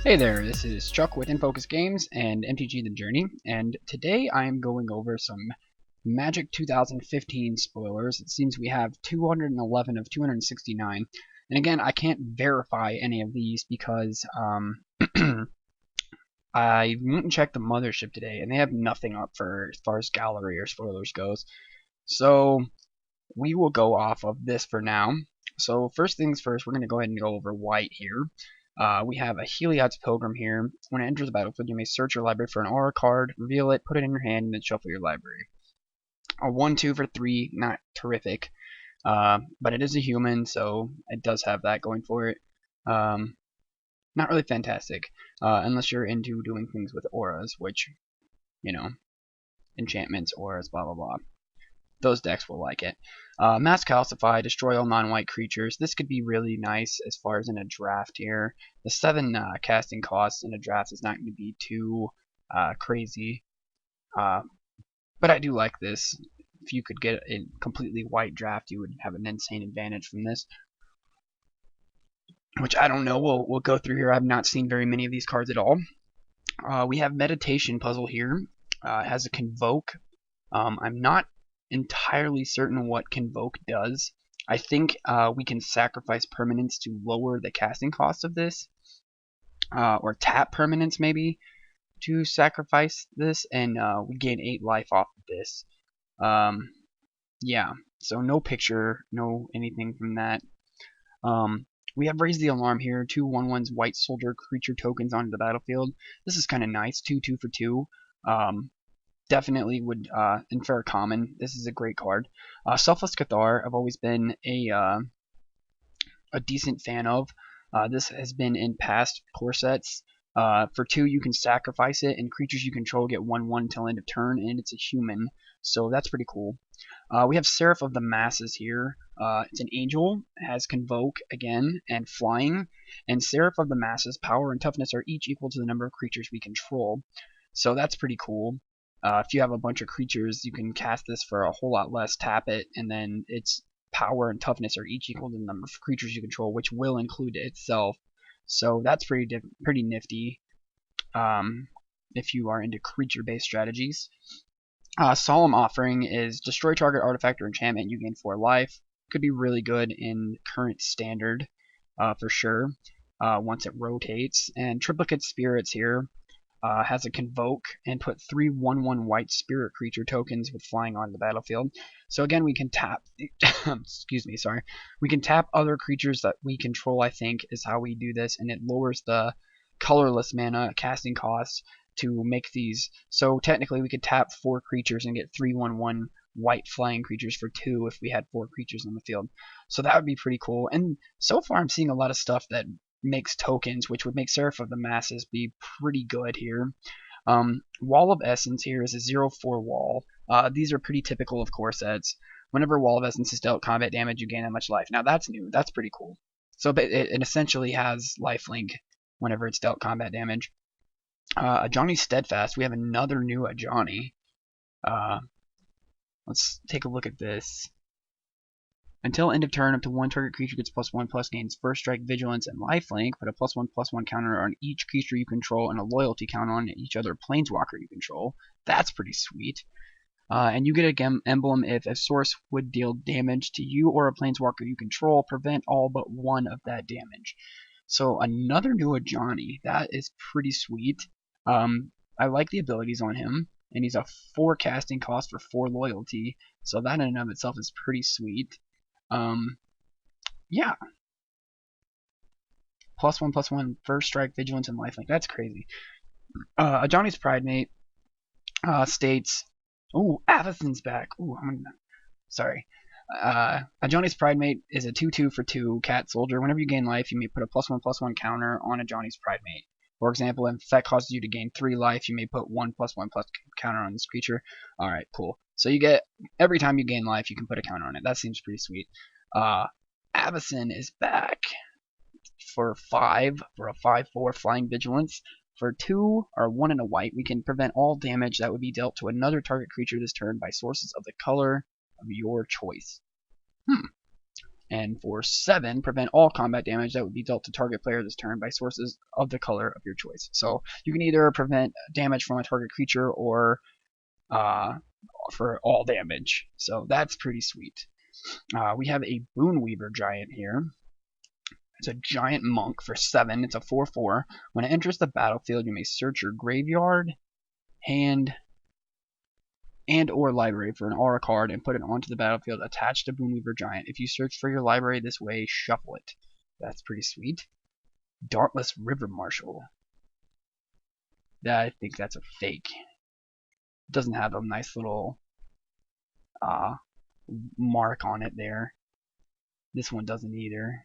Hey there, this is Chuck with Infocus Games and MTG The Journey, and today I am going over some Magic 2015 spoilers. It seems we have 211 of 269, and again, I can't verify any of these because I went and checked the mothership today, and they have nothing up for as far as gallery or spoilers goes. So we will go off of this for now. So first things first, we're going to go ahead and go over white here. We have a Heliod's Pilgrim here. When it enters the battlefield, you may search your library for an aura card, reveal it, put it in your hand, and then shuffle your library. A 1/2 for 3, not terrific, but it is a human, so it does have that going for it. Not really fantastic, unless you're into doing things with auras, which, you know, enchantments, auras, blah blah blah. Those decks will like it. Mass Calcify, destroy all non-white creatures. This could be really nice as far as in a draft here. The 7 casting costs in a draft is not going to be too crazy. But I do like this. If you could get a completely white draft, you would have an insane advantage from this. Which I don't know. We'll go through here. I've not seen very many of these cards at all. We have Meditation Puzzle here. It has a Convoke. I'm not entirely certain what Convoke does. I think we can sacrifice permanents to lower the casting cost of this, or tap permanents maybe to sacrifice this, and we gain 8 life off of this. Yeah, so no picture, no anything from that. We have Raise the Alarm here, 2 1/1s white soldier creature tokens onto the battlefield. This is kind of nice, 2/2 for 2. Definitely would infer common. This is a great card. Selfless Cathar, I've always been a decent fan of. This has been in past core sets. For 2, you can sacrifice it, and creatures you control get 1/1 until end of turn, and it's a human, so that's pretty cool. We have Seraph of the Masses here. It's an angel, has Convoke again, and Flying. And Seraph of the Masses, power and toughness are each equal to the number of creatures we control. So that's pretty cool. If you have a bunch of creatures, you can cast this for a whole lot less, tap it, and then its power and toughness are each equal to the number of creatures you control, which will include it itself. So that's pretty nifty if you are into creature-based strategies. Solemn Offering is destroy target artifact or enchantment, you gain 4 life. Could be really good in current standard for sure once it rotates. And Triplicate Spirits here. Has a Convoke and put 3 1/1 white spirit creature tokens with flying onto the battlefield. So again, we can tap. Excuse me, sorry. We can tap other creatures that we control. I think is how we do this, and it lowers the colorless mana casting costs to make these. So technically, we could tap 4 creatures and get 3 1/1 white flying creatures for 2 if we had 4 creatures on the field. So that would be pretty cool. And so far, I'm seeing a lot of stuff that makes tokens, which would make Seraph of the Masses be pretty good here. Wall of Essence here is a 0/4 wall. These are pretty typical of core sets. Whenever Wall of Essence is dealt combat damage, you gain that much life. Now that's new. That's pretty cool. So it essentially has lifelink whenever it's dealt combat damage. Ajani Steadfast. We have another new Ajani. Let's take a look at this. Until end of turn, up to 1 target creature gets +1/+, gains first strike, vigilance, and lifelink. Put a +1/+1 counter on each creature you control and a loyalty counter on each other planeswalker you control. That's pretty sweet. And you get a emblem if a source would deal damage to you or a planeswalker you control. Prevent all but 1 of that damage. So another new Ajani. That is pretty sweet. I like the abilities on him. And he's a 4 casting cost for 4 loyalty. So that in and of itself is pretty sweet. Yeah. +1/+1 first strike, vigilance, and lifelink. That's crazy. Ajani's Pridemate states. Ooh, Avacyn's back. Ooh, sorry. Ajani's Pridemate is a 2/2 for 2 cat soldier. Whenever you gain life, you may put a +1/+1 counter on Ajani's Pridemate. For example, if that causes you to gain 3 life, you may put 1 +1/+ counter on this creature. Alright, cool. So you get, every time you gain life, you can put a counter on it. That seems pretty sweet. Avacyn is back for 5, for a 5/4 flying vigilance. For 2 or 1 and a white, we can prevent all damage that would be dealt to another target creature this turn by sources of the color of your choice. And for 7, prevent all combat damage that would be dealt to target player this turn by sources of the color of your choice. So you can either prevent damage from a target creature or for all damage. So that's pretty sweet. We have a Boonweaver Giant here. It's a giant monk for 7. It's a 4/4. When it enters the battlefield, you may search your graveyard, hand, and or library for an aura card and put it onto the battlefield attached to Boonweaver Giant. If you search for your library this way, shuffle it. That's pretty sweet. Dauntless River Marshal. I think that's a fake. It doesn't have a nice little mark on it there. This one doesn't either.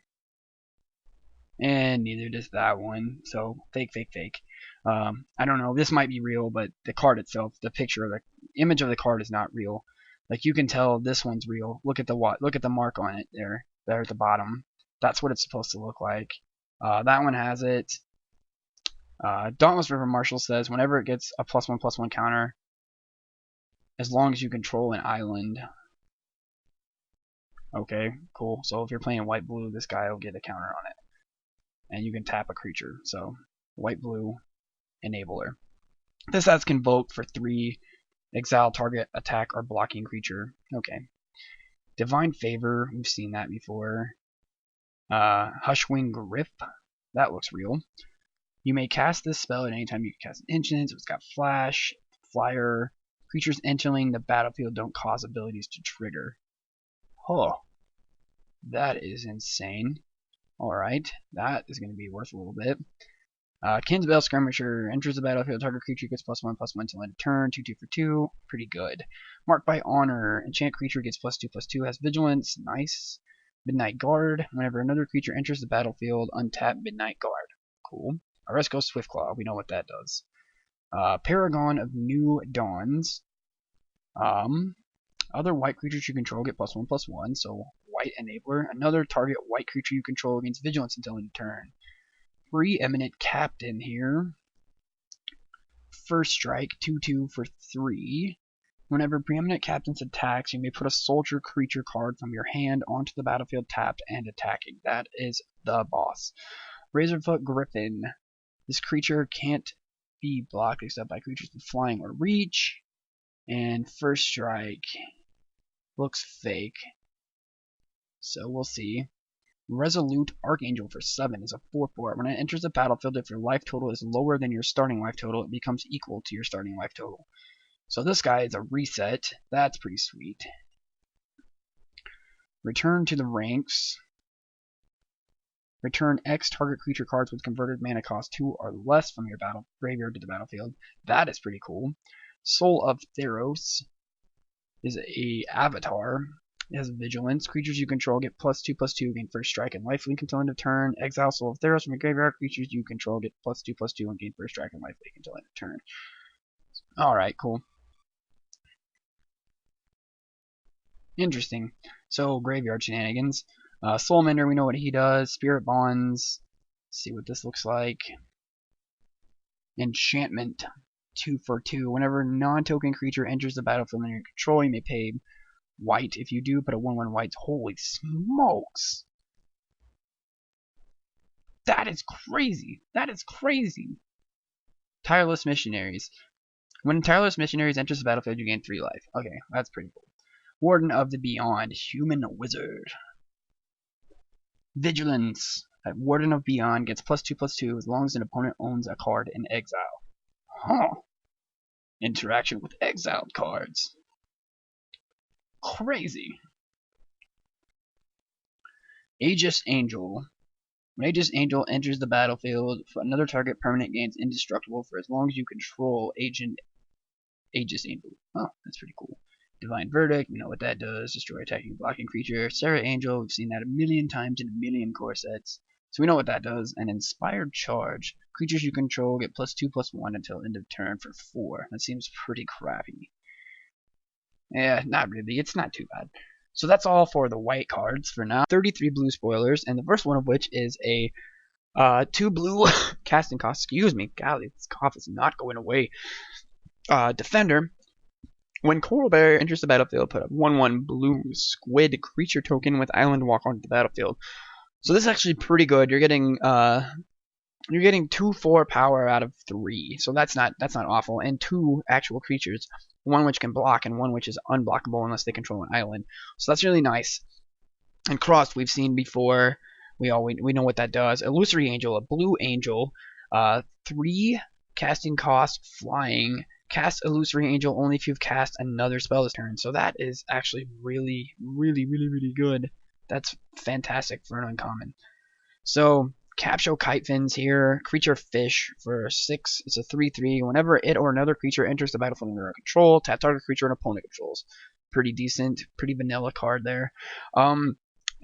And neither does that one. So fake, fake, fake. I don't know. This might be real, but the card itself, the picture, the image of the card is not real. Like you can tell this one's real. Look at the mark on it there at the bottom. That's what it's supposed to look like. That one has it. Dauntless River Marshal says whenever it gets a +1/+1 counter, as long as you control an island. Okay, cool. So if you're playing white blue, this guy will get a counter on it. And you can tap a creature. So white blue enabler. This has Convoke for 3. Exile target attack or blocking creature. Okay. Divine Favor, we've seen that before. Hushwing Grip, that looks real. You may cast this spell at any time you can cast an instant. So it's got flash, flyer. Creatures entering the battlefield don't cause abilities to trigger. Oh, that is insane. Alright, that is going to be worth a little bit. Kinsbell Skirmisher enters the battlefield. Target creature gets +1/+1 till end of turn. 2/2 for 2. Pretty good. Marked by Honor. Enchant creature gets +2/+2. Has Vigilance. Nice. Midnight Guard. Whenever another creature enters the battlefield, untap Midnight Guard. Cool. Aresco Swiftclaw. We know what that does. Paragon of New Dawns. Other white creatures you control get +1/+1. So white enabler. Another target white creature you control gains Vigilance until end of turn. Preeminent Captain here. First strike, 2/2 for 3. Whenever Preeminent Captain attacks, you may put a soldier creature card from your hand onto the battlefield tapped and attacking. That is the boss. Razorfoot Griffin. This creature can't be blocked except by creatures with flying or reach. And first strike looks fake. So we'll see. Resolute Archangel for 7 is a 4/4. When it enters the battlefield, if your life total is lower than your starting life total, it becomes equal to your starting life total. So this guy is a reset. That's pretty sweet. Return to the ranks. Return X target creature cards with converted mana cost 2 or less from your graveyard to the battlefield. That is pretty cool. Soul of Theros is a avatar. It has Vigilance. Creatures you control get +2/+2, gain first strike and lifelink until end of turn. Exile Soul of Theros from your graveyard. Creatures you control get +2/+2 and gain first strike and lifelink until end of turn. Alright, cool. Interesting. So, graveyard shenanigans. Soulmender, we know what he does. Spirit Bonds. Let's see what this looks like. Enchantment. 2 for 2. Whenever non-token creature enters the battlefield under your control, you may pay white. If you do, put a 1/1 white. Holy smokes! That is crazy! That is crazy! Tireless Missionaries. When Tireless Missionaries enters the battlefield, you gain 3 life. Okay, that's pretty cool. Warden of the Beyond. Human Wizard. Vigilance. Warden of Beyond gets +2/+2 as long as an opponent owns a card in exile. Huh. Interaction with exiled cards. Crazy. Aegis Angel. When Aegis Angel enters the battlefield, another target permanent gains indestructible for as long as you control Aegis Angel. Oh, that's pretty cool. Divine Verdict, we know what that does. Destroy attacking blocking creature. Sarah Angel, we've seen that a million times in a million core sets. So we know what that does. And Inspired Charge. Creatures you control get +2/+1 until end of turn for 4. That seems pretty crappy. Yeah, not really. It's not too bad. So that's all for the white cards for now. 33 blue spoilers, and the first one of which is a 2 blue casting cost. Excuse me, golly, this cough is not going away. Defender. When Coral Bear enters the battlefield, put a 1/1 blue squid creature token with Island Walk onto the battlefield. So this is actually pretty good. You're getting 2/4 power out of 3, so that's not awful, and 2 actual creatures, one which can block and one which is unblockable unless they control an island. So that's really nice. And Crossed we've seen before. We know what that does. Illusory Angel, a blue angel, 3 casting cost, flying. Cast Illusory Angel only if you've cast another spell this turn. So that is actually really, really, really, really good. That's fantastic for an uncommon. So Capsho Kite Fins here, creature fish for 6. It's a 3/3. Whenever it or another creature enters the battlefield under control, tap target creature an opponent controls. Pretty decent, pretty vanilla card there.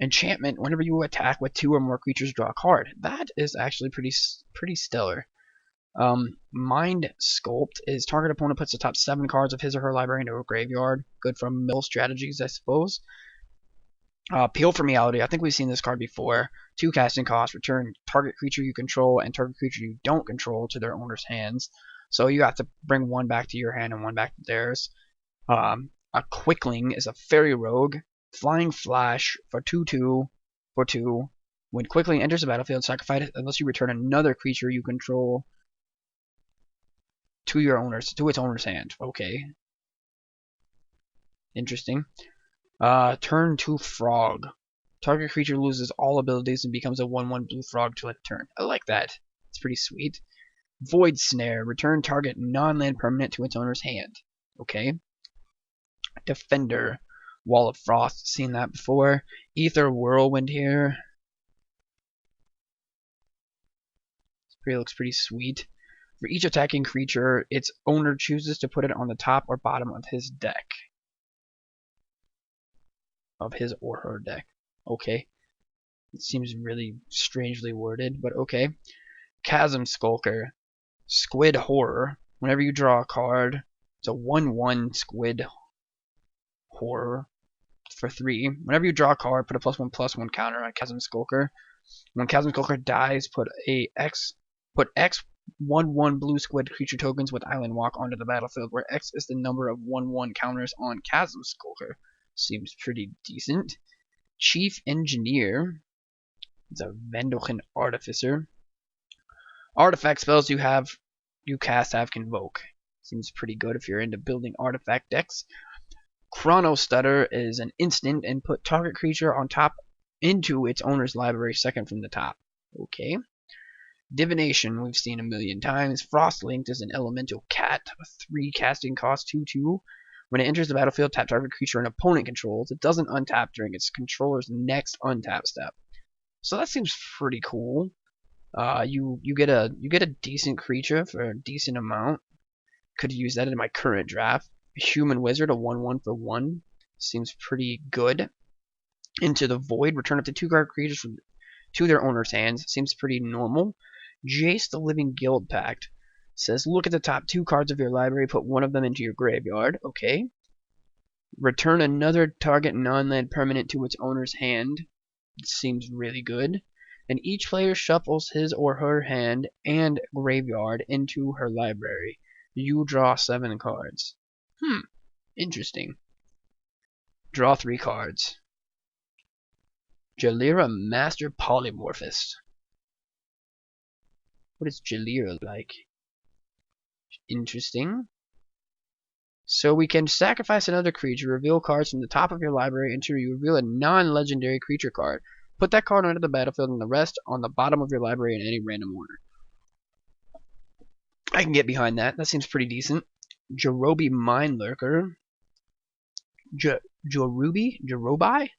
Enchantment. Whenever you attack with 2 or more creatures, draw a card. That is actually pretty stellar. Mind Sculpt is target opponent puts the top 7 cards of his or her library into a graveyard. Good from mill strategies, I suppose. Peel from Reality. I think we've seen this card before. 2 casting costs. Return target creature you control and target creature you don't control to their owner's hands. So you have to bring 1 back to your hand and 1 back to theirs. A Quickling is a fairy rogue. Flying Flash for 2/2 for 2. When Quickling enters the battlefield, sacrifice it unless you return another creature you control to its owner's hand. Okay. Interesting. Turn 2 Frog. Target creature loses all abilities and becomes a 1/1 blue frog till end of turn. I like that. It's pretty sweet. Void Snare. Return target non-land permanent to its owner's hand. Okay. Defender. Wall of Frost. Seen that before. Ether Whirlwind here. Looks pretty sweet. For each attacking creature, its owner chooses to put it on the top or bottom of his deck. Of his or her deck. Okay. It seems really strangely worded, but okay. Chasm Skulker. Squid Horror. Whenever you draw a card, it's a 1/1 Squid Horror for 3. Whenever you draw a card, put a +1/+1 counter on Chasm Skulker. When Chasm Skulker dies, put X 1/1 blue squid creature tokens with Island Walk onto the battlefield, where X is the number of 1/1 counters on Chasm Skulker. Seems pretty decent. Chief Engineer. It's a Vendalchen Artificer. Artifact spells you cast have Convoke. Seems pretty good if you're into building artifact decks. Chrono Stutter is an instant and put target creature on top into its owner's library second from the top. Okay. Divination we've seen a million times. Frostlinked is an elemental cat, a 3 casting cost 2/2. When it enters the battlefield, tap target creature an opponent controls. It doesn't untap during its controller's next untap step. So that seems pretty cool. You get a decent creature for a decent amount. Could use that in my current draft. Human Wizard, a 1/1 for 1. Seems pretty good. Into the Void, return up to 2 card creatures to their owner's hands. Seems pretty normal. Jace the Living Guild Pact says look at the top 2 cards of your library, put 1 of them into your graveyard. Okay. Return another target non-land permanent to its owner's hand. It seems really good. And each player shuffles his or her hand and graveyard into her library. You draw 7 cards. Interesting. Draw 3 cards. Jalira Master Polymorphist. What is Jalira like? Interesting. So we can sacrifice another creature, reveal cards from the top of your library until you reveal a non-legendary creature card. Put that card onto the battlefield and the rest on the bottom of your library in any random order. I can get behind that. That seems pretty decent. Jerobi Mindlurker. Jerobi?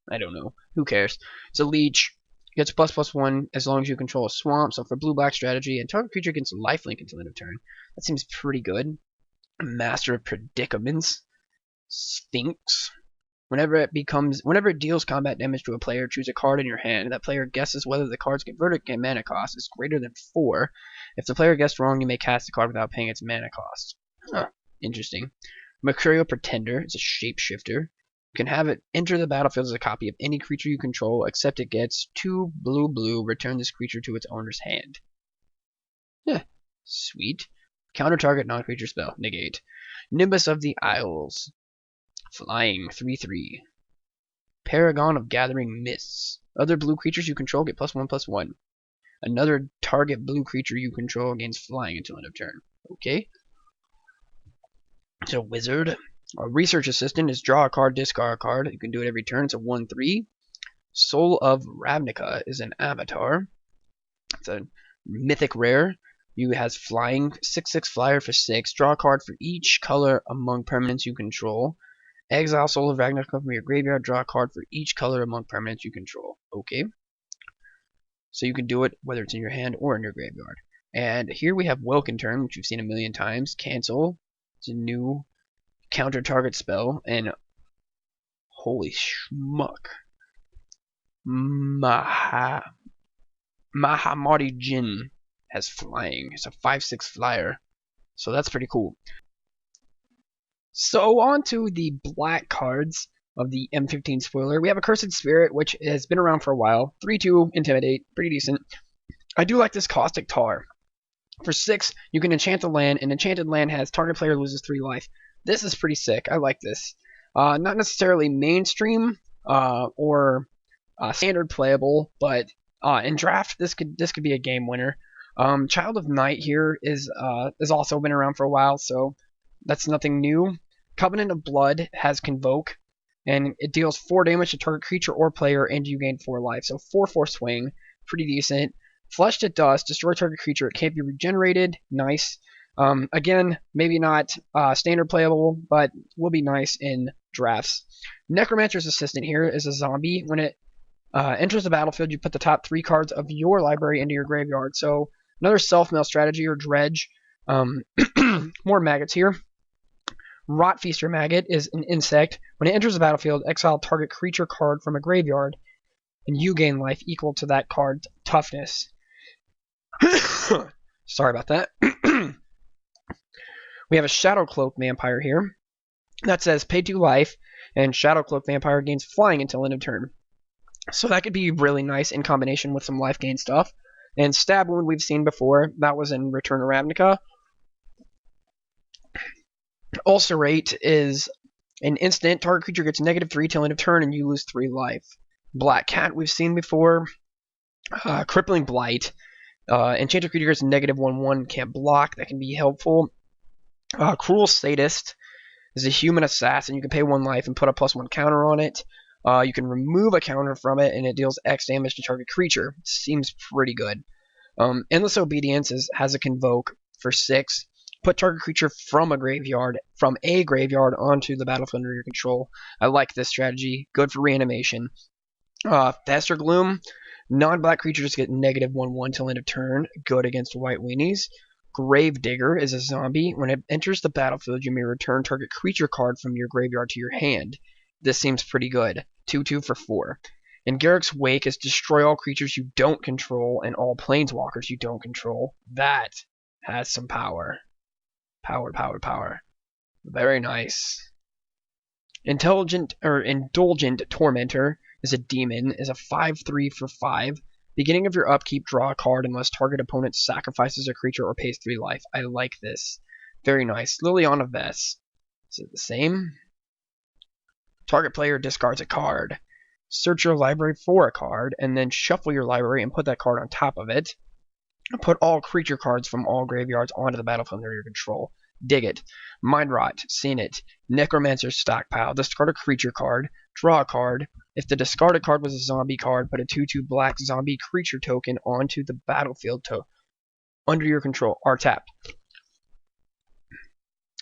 I don't know. Who cares? It's a leech. Gets ++1 as long as you control a swamp. So for blue-black strategy, and target creature gets lifelink until end of turn. That seems pretty good. Master of Predicaments. Stinks. Whenever it deals combat damage to a player, choose a card in your hand. That player guesses whether the card's converted mana cost is greater than 4. If the player guessed wrong, you may cast the card without paying its mana cost. Interesting. Mercurial Pretender is a shapeshifter. You can have it enter the battlefield as a copy of any creature you control, except it gets 2 blue. Return this creature to its owner's hand. Sweet. Counter target non-creature spell. Negate. Nimbus of the Isles. Flying. 3/3. Paragon of Gathering Mists. Other blue creatures you control get +1/+1. Another target blue creature you control gains flying until end of turn. Okay. It's a wizard. A research assistant is draw a card, discard a card. You can do it every turn. It's a 1/3. Soul of Ravnica is an avatar. It's a mythic rare. You has flying, 6/6 flyer for 6. Draw a card for each color among permanents you control. Exile Soul of Ravnica from your graveyard. Draw a card for each color among permanents you control. Okay. So you can do it whether it's in your hand or in your graveyard. And here we have Welkin Turn, which you've seen a million times. Cancel. It's a new counter target spell. And holy schmuck. Mahamari Jin has flying. It's a 5/6 flyer. So that's pretty cool. So on to the black cards of the M15 spoiler. We have a Cursed Spirit, which has been around for a while. 3/2, Intimidate, pretty decent. I do like this Caustic Tar. For 6, you can enchant a land, and enchanted land has target player loses 3 life. This is pretty sick. I like this. Not necessarily mainstream or standard playable, but in draft this could be a game winner. Child of Night here is also been around for a while, so that's nothing new. Covenant of Blood has Convoke, and it deals 4 damage to target creature or player, and you gain 4 life. So 4/4 swing, pretty decent. Flesh to Dust, destroy target creature. It can't be regenerated. Nice. Again, maybe not standard playable, but will be nice in drafts. Necromancer's Assistant here is a zombie. When it enters the battlefield, you put the top 3 cards of your library into your graveyard. So another self-mill strategy or dredge. More maggots here. Rot Feaster Maggot is an insect. When it enters the battlefield, exile target creature card from a graveyard, and you gain life equal to that card's toughness. Sorry about that. We have a Shadow Cloak Vampire here. That says pay 2 life, and Shadow Cloak Vampire gains flying until end of turn. So that could be really nice in combination with some life gain stuff. And Stab Wound we've seen before. That was in Return to Ravnica. Ulcerate is an instant. Target creature gets -3 till end of turn, and you lose 3 life. Black Cat we've seen before. Crippling Blight. Enchanted creature gets -1/1, can't block. That can be helpful. Cruel Sadist is a human assassin. You can pay 1 life and put a +1 counter on it. You can remove a counter from it, and it deals X damage to target creature. Seems pretty good. Endless Obedience has a Convoke for 6. Put target creature from a graveyard onto the battlefield under your control. I like this strategy. Good for reanimation. Fester Gloom. Non-black creatures get -1/1 till end of turn. Good against white weenies. Gravedigger is a zombie. When it enters the battlefield, you may return target creature card from your graveyard to your hand. This seems pretty good. 2/2 for 4. And Garruk's Wake is destroy all creatures you don't control and all planeswalkers you don't control. That has some power. Power. Very nice. Indulgent Tormentor is a demon, is a 5/3 for 5. Beginning of your upkeep, draw a card unless target opponent sacrifices a creature or pays 3 life. I like this. Very nice. Liliana Vess. Is it the same? Target player discards a card. Search your library for a card, and then shuffle your library and put that card on top of it. Put all creature cards from all graveyards onto the battlefield under your control. Dig it. Mind Rot. Seen it. Necromancer's Stockpile. Discard a creature card. Draw a card. If the discarded card was a zombie card, put a 2/2 black zombie creature token onto the battlefield under your control. Are tapped.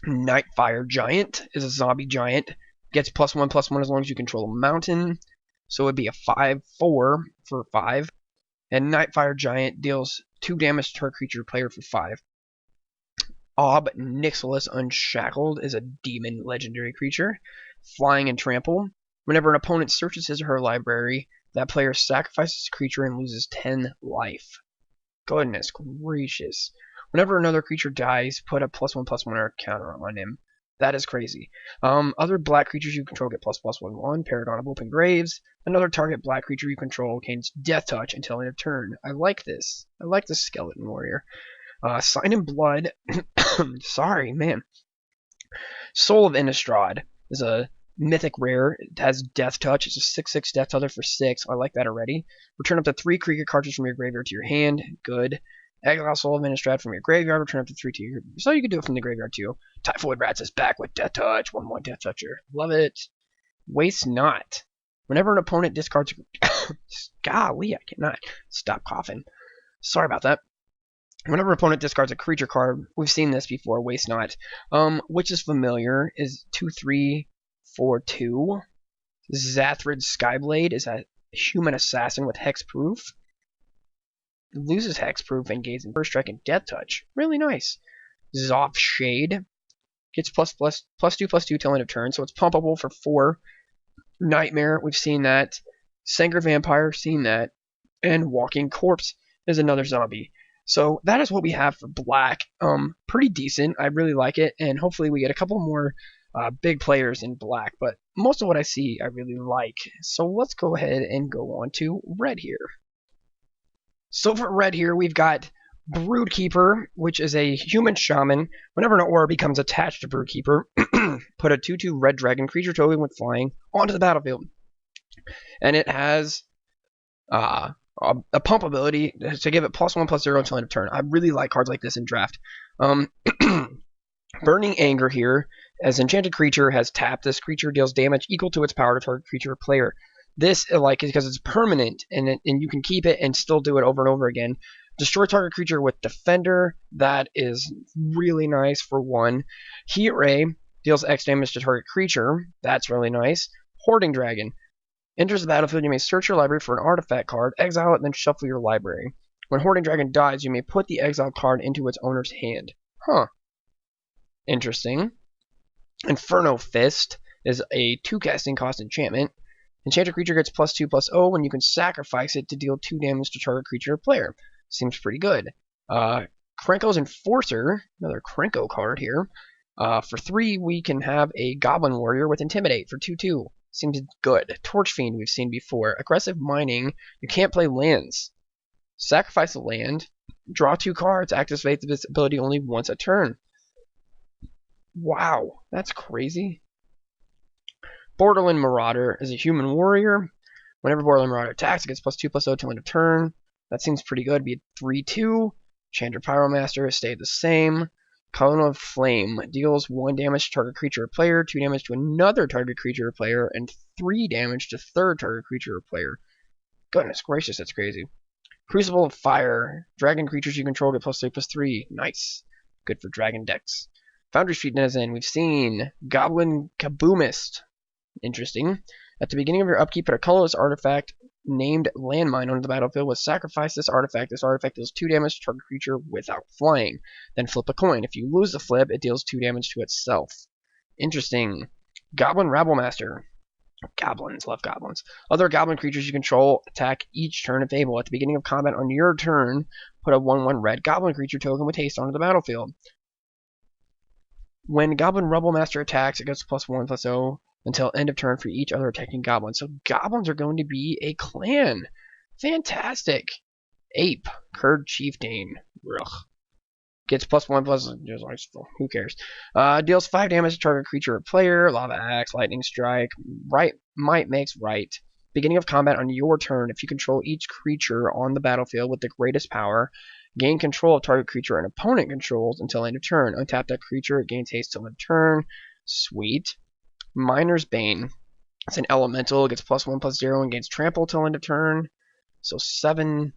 Nightfire Giant is a zombie giant. Gets +1/+1 as long as you control a mountain. So it would be a 5/4 for 5. And Nightfire Giant deals 2 damage to target creature player for 5. Ob Nixilis Unshackled is a demon legendary creature. Flying and Trample. Whenever an opponent searches his or her library, that player sacrifices a creature and loses 10 life. Goodness gracious. Whenever another creature dies, put a +1/+1 or counter on him. That is crazy. Other black creatures you control get ++1/1. Paragon of Open Graves. Another target black creature you control gains Death Touch until end of turn. I like this. I like this Skeleton Warrior. Sign in Blood. Sorry, man. Soul of Innistrad is a mythic rare. It has Death Touch. It's a 6/6 Death Toucher for 6. I like that already. Return up to 3 creature cards from your graveyard to your hand. Good. Exile Soul of Innistrad from your graveyard. Return up to 3 to your... So you can do it from the graveyard too. Typhoid Rats is back with Death Touch. 1/1 Death Toucher. Love it. Waste Not. Whenever an opponent discards... Golly, I cannot stop coughing. Sorry about that. Whenever an opponent discards a creature card, we've seen this before, Waste Not, which is familiar, is 2/3 for 2. Zathrid Skyblade is a human assassin with hexproof. It loses hexproof and gains in first strike and death touch. Really nice. Zoff Shade gets +2/+2 till end of turn, so it's pumpable for 4. Nightmare, we've seen that. Sanger Vampire, seen that. And Walking Corpse is another zombie. So that is what we have for black. Pretty decent. I really like it, and hopefully we get a couple more big players in black. But most of what I see, I really like. So let's go ahead and go on to red here. So for red here, we've got Broodkeeper, which is a human shaman. Whenever an aura becomes attached to Broodkeeper, put a 2/2 red dragon creature token with flying onto the battlefield. And it has a pump ability to give it +1/+0 until end of turn. I really like cards like this in draft. Burning Anger here, as enchanted creature, has tapped. This creature deals damage equal to its power to target creature or player. This I like because it's permanent, and you can keep it and still do it over and over again. Destroy target creature with Defender. That is really nice for 1. Heat Ray deals X damage to target creature. That's really nice. Hoarding Dragon. Enters the battlefield, you may search your library for an artifact card, exile it, then shuffle your library. When Hoarding Dragon dies, you may put the exiled card into its owner's hand. Huh. Interesting. Inferno Fist is a 2 casting cost enchantment. Enchanted creature gets +2/+0 when you can sacrifice it to deal 2 damage to target creature or player. Seems pretty good. Krenko's Enforcer, another Krenko card here. For 3, we can have a Goblin Warrior with Intimidate for 2/2. Seems good. Torch Fiend we've seen before. Aggressive Mining. You can't play lands. Sacrifice a land. Draw 2 cards. Activate this ability only once a turn. Wow, that's crazy. Borderland Marauder is a human warrior. Whenever Borderland Marauder attacks, it gets +2/+0 till end of turn. That seems pretty good. Be 3/2. Chandra Pyromaster has stayed the same. Column of Flame deals 1 damage to target creature or player, 2 damage to another target creature or player, and 3 damage to third target creature or player. Goodness gracious, that's crazy. Crucible of Fire. Dragon creatures you control get +3/+3. Nice. Good for dragon decks. Foundry Street Denizen. We've seen Goblin Kaboomist. Interesting. At the beginning of your upkeep, put a colorless artifact named Landmine onto the battlefield. With sacrifice this artifact deals 2 damage to target creature without flying. Then flip a coin. If you lose the flip, it deals 2 damage to itself. Interesting. Goblin Rabblemaster. Goblins, love goblins. Other goblin creatures you control attack each turn if able. At the beginning of combat on your turn, put a 1/1 red goblin creature token with haste onto the battlefield. When Goblin Rabblemaster attacks, it gets +1/+0 until end of turn for each other attacking goblin. So goblins are going to be a clan. Fantastic. Ape, Curd Chieftain. Ugh. Gets +1/+0. Who cares? Deals 5 damage to target creature or player. Lava Axe, Lightning Strike. Might makes right. Beginning of combat on your turn, if you control each creature on the battlefield with the greatest power, gain control of target creature an opponent controls until end of turn. Untap that creature, it gains haste till end of turn. Sweet. Miner's Bane. It's an elemental. It gets +1/+0 and gains trample till end of turn. So 7.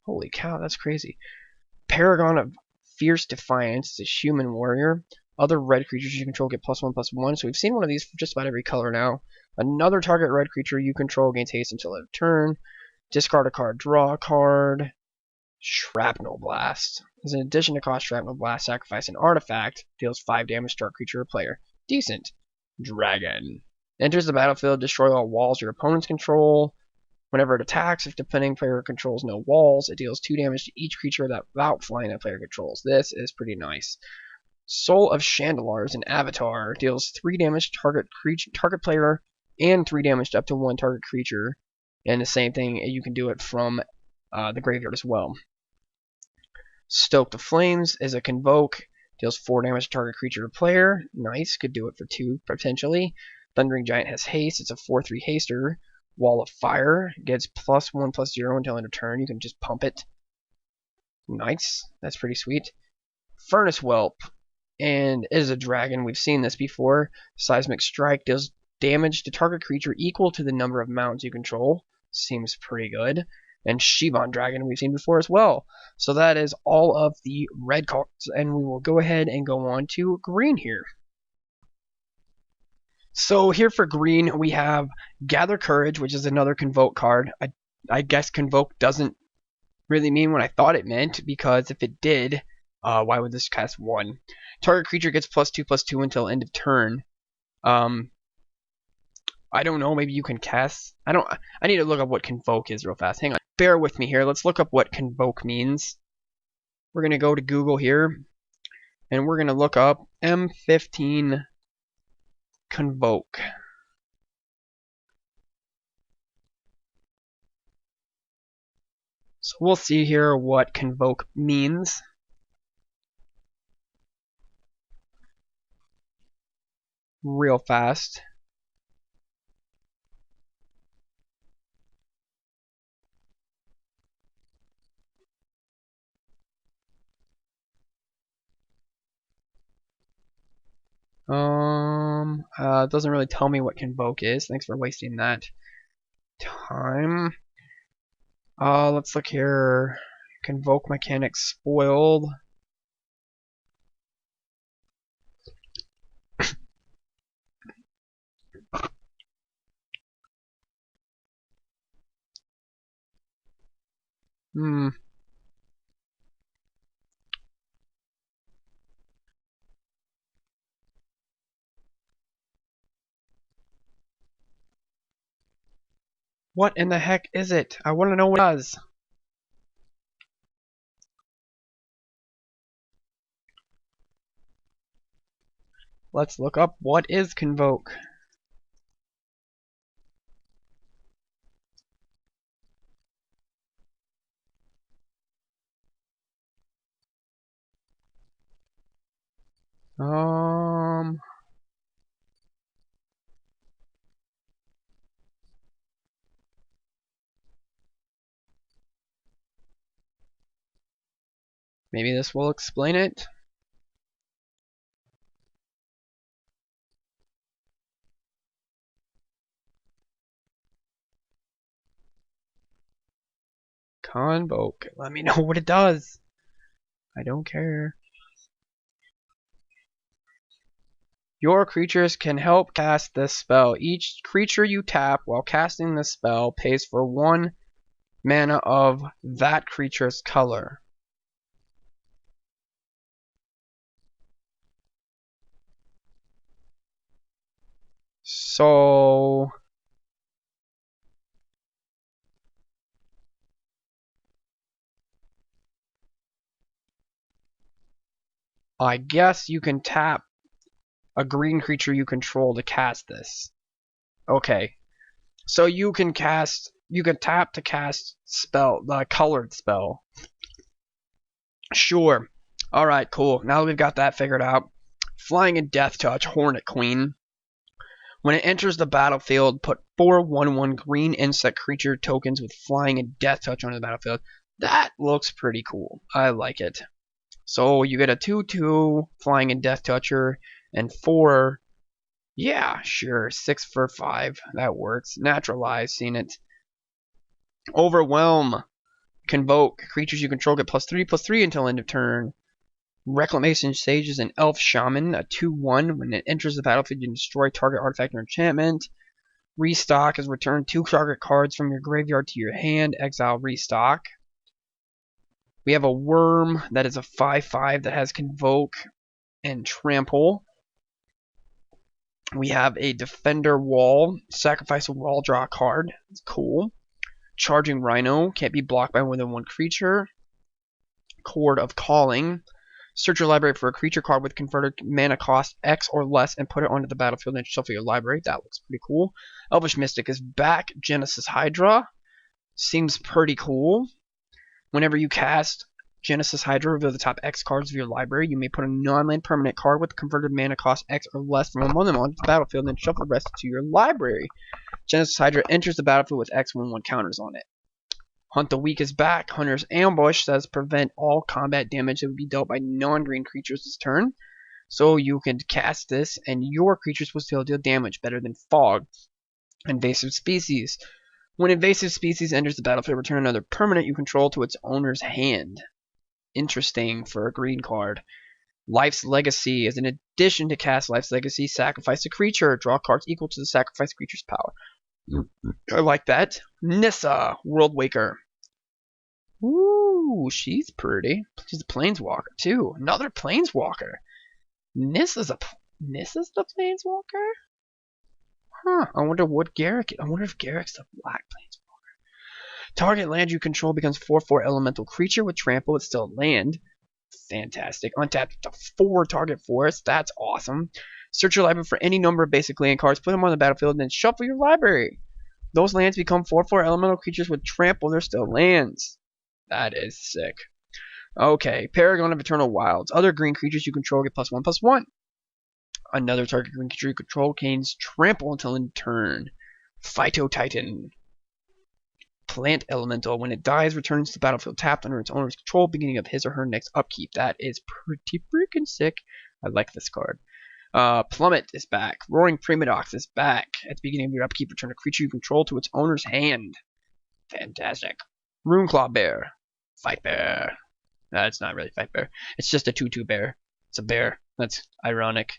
Holy cow, that's crazy. Paragon of Fierce Defiance. It's a human warrior. Other red creatures you control get +1/+1. So we've seen one of these for just about every color now. Another target red creature you control gains haste until end of turn. Discard a card, draw a card. Shrapnel Blast. As an addition to cost Shrapnel Blast, sacrifice an artifact. Deals 5 damage to target creature or player. Decent. Dragon. Enters the battlefield, destroy all walls your opponents control. Whenever it attacks, if defending player controls no walls, it deals 2 damage to each creature without flying that player controls. This is pretty nice. Soul of Chandelar is an avatar. Deals 3 damage to target player and 3 damage to up to 1 target creature. And the same thing, you can do it from the graveyard as well. Stoke the Flames is a convoke. Deals 4 damage to target creature or player. Nice. Could do it for 2, potentially. Thundering Giant has haste. It's a 4/3 haster. Wall of Fire gets +1/+0 until end of turn. You can just pump it. Nice. That's pretty sweet. Furnace Whelp. And it is a dragon. We've seen this before. Seismic Strike deals damage to target creature equal to the number of mountains you control. Seems pretty good. And Shivan Dragon we've seen before as well. So that is all of the red cards. And we will go ahead and go on to green here. So here for green, we have Gather Courage, which is another Convoke card. I guess Convoke doesn't really mean what I thought it meant, because if it did, why would this cast 1? Target creature gets +2/+2 until end of turn. I don't know, maybe you can cast... I need to look up what Convoke is real fast. Hang on. Bear with me here. Let's look up what Convoke means. We're going to go to Google here, and we're going to look up M15 Convoke. So we'll see here what Convoke means. Real fast. It doesn't really tell me what Convoke is. Thanks for wasting that time. Let's look here. Convoke mechanics spoiled. What in the heck is it? I want to know what it does. Let's look up what is Convoke. Maybe this will explain it. Convoke. Let me know what it does. I don't care. Your creatures can help cast this spell. Each creature you tap while casting this spell pays for 1 mana of that creature's color. So I guess you can tap a green creature you control to cast this. Okay. So you can tap to cast the colored spell. Sure. Alright, cool. Now that we've got that figured out. Flying and Death Touch, Hornet Queen. When it enters the battlefield, put 4 1/1 green insect creature tokens with Flying and Death Touch onto the battlefield. That looks pretty cool. I like it. So you get a 2/2 Flying and Death Toucher and 4. Yeah, sure. 6 for 5. That works. Naturalize, seen it. Overwhelm. Convoke. Creatures you control get +3/+3 until end of turn. Reclamation Sage is an Elf Shaman, a 2/1. When it enters the battlefield, you can destroy target artifact or enchantment. Restock is return 2 target cards from your graveyard to your hand. Exile Restock. We have a Worm that is a 5/5 that has Convoke and Trample. We have a Defender Wall. Sacrifice a wall, draw a card. It's cool. Charging Rhino. Can't be blocked by more than 1 creature. Chord of Calling. Search your library for a creature card with converted mana cost X or less and put it onto the battlefield and shuffle your library. That looks pretty cool. Elvish Mystic is back. Genesis Hydra. Seems pretty cool. Whenever you cast Genesis Hydra, reveal the top X cards of your library. You may put a non-land permanent card with converted mana cost X or less from among them onto the battlefield, and then shuffle the rest to your library. Genesis Hydra enters the battlefield with X/1/1 counters on it. Hunt the Weak is back. Hunter's Ambush says prevent all combat damage that would be dealt by non-green creatures this turn. So you can cast this, and your creatures will still deal damage better than Fog. Invasive Species. When Invasive Species enters the battlefield, return another permanent you control to its owner's hand. Interesting for a green card. Life's Legacy. As an addition to cast Life's Legacy, sacrifice a creature. Draw cards equal to the sacrificed creature's power. I like that. Nissa, World Waker. Ooh, she's pretty. She's a planeswalker too. Another planeswalker. Nissa's the planeswalker? Huh. I wonder what Garruk. I wonder if Garruk's the black planeswalker. Target land you control becomes 4/4 elemental creature with trample. It's still land. Fantastic. Untap to 4 target forest. That's awesome. Search your library for any number of basic land cards, put them on the battlefield, and then shuffle your library. Those lands become 4/4 elemental creatures with trample. They're still lands. That is sick. Okay, Paragon of Eternal Wilds. Other green creatures you control get +1/+1. Another target green creature you control gains trample until end turn. Phytotitan. Plant Elemental. When it dies, returns to the battlefield tapped under its owner's control, beginning of his or her next upkeep. That is pretty freaking sick. I like this card. Plummet is back. Roaring Primodox is back. At the beginning of your upkeep, return a creature you control to its owner's hand. Fantastic. Runeclaw Bear. Fight Bear. It's not really Fight Bear. It's just a 2/2 bear. It's a bear. That's ironic.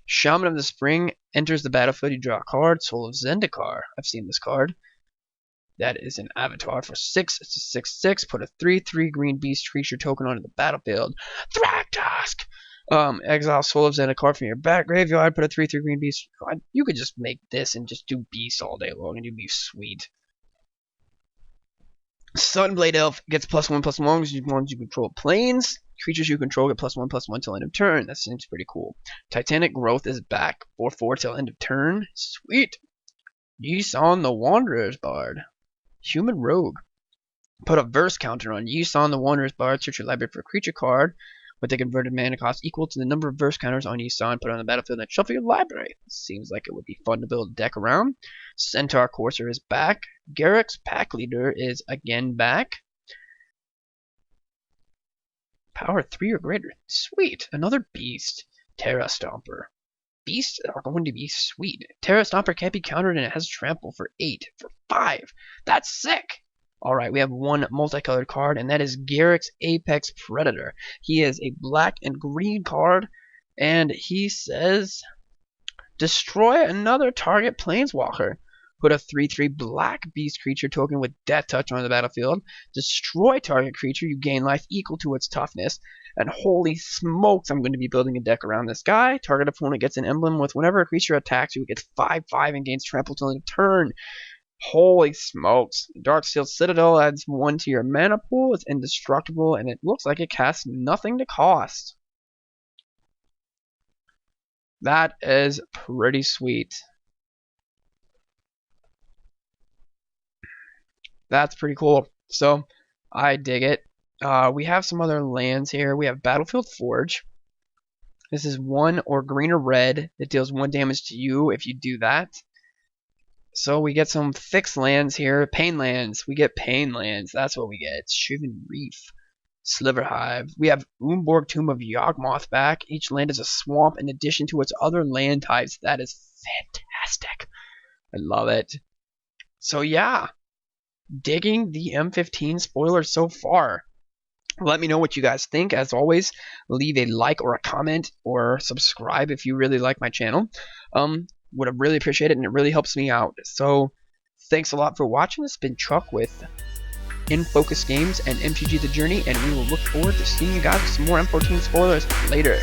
Shaman of the Spring enters the battlefield. You draw a card. Soul of Zendikar. I've seen this card. That is an avatar for 6. It's a 6/6. Put a 3/3 green beast creature token onto the battlefield. Thragtusk! Exile Soul of Zendikar from your back graveyard. Put a 3/3 green beast. You could just make this and just do beasts all day long and you'd be sweet. Sunblade Elf gets +1/+1 as long as you control planes. Creatures you control get +1/+1 till end of turn. That seems pretty cool. Titanic Growth is back. 4/4 till end of turn. Sweet. Yisan the Wanderer's Bard. Human Rogue. Put a verse counter on Yisan the Wanderer's Bard. Search your library for a creature card with a converted mana cost equal to the number of verse counters on Yisan. Put it on the battlefield and shuffle your library. Seems like it would be fun to build a deck around. Centaur Courser is back. Garruk's Pack Leader is again back. Power 3 or greater. Sweet. Another beast. Terra Stomper. Beasts are going to be sweet. Terra Stomper can't be countered and it has trample for 8 for 5. That's sick. Alright, we have one multicolored card, and that is Garruk's Apex Predator. He is a black and green card, and he says, destroy another target planeswalker. Put a 3/3 black beast creature token with Death Touch on the battlefield. Destroy target creature. You gain life equal to its toughness. And holy smokes, I'm going to be building a deck around this guy. Target opponent gets an emblem with whenever a creature attacks you, it gets 5/5 and gains trample till end of turn. Holy smokes. Darksteel Citadel adds 1 to your mana pool. It's indestructible, and it looks like it casts nothing to cost. That is pretty sweet. That's pretty cool. So, I dig it. We have some other lands here. We have Battlefield Forge. This is 1 or green or red. It deals 1 damage to you if you do that. So we get some fixed lands here. Pain lands. We get pain lands. That's what we get. Shivan Reef. Sliverhive. We have Umborg Tomb of Yawgmoth back. Each land is a swamp in addition to its other land types. That is fantastic. I love it. So yeah. Digging the M15 spoilers so far. Let me know what you guys think. As always, leave a like or a comment or subscribe if you really like my channel. Would have really appreciate it, and it really helps me out. So thanks a lot for watching. This has been Chuck with In Focus Games and MTG The Journey, and we will look forward to seeing you guys with some more M14 spoilers later.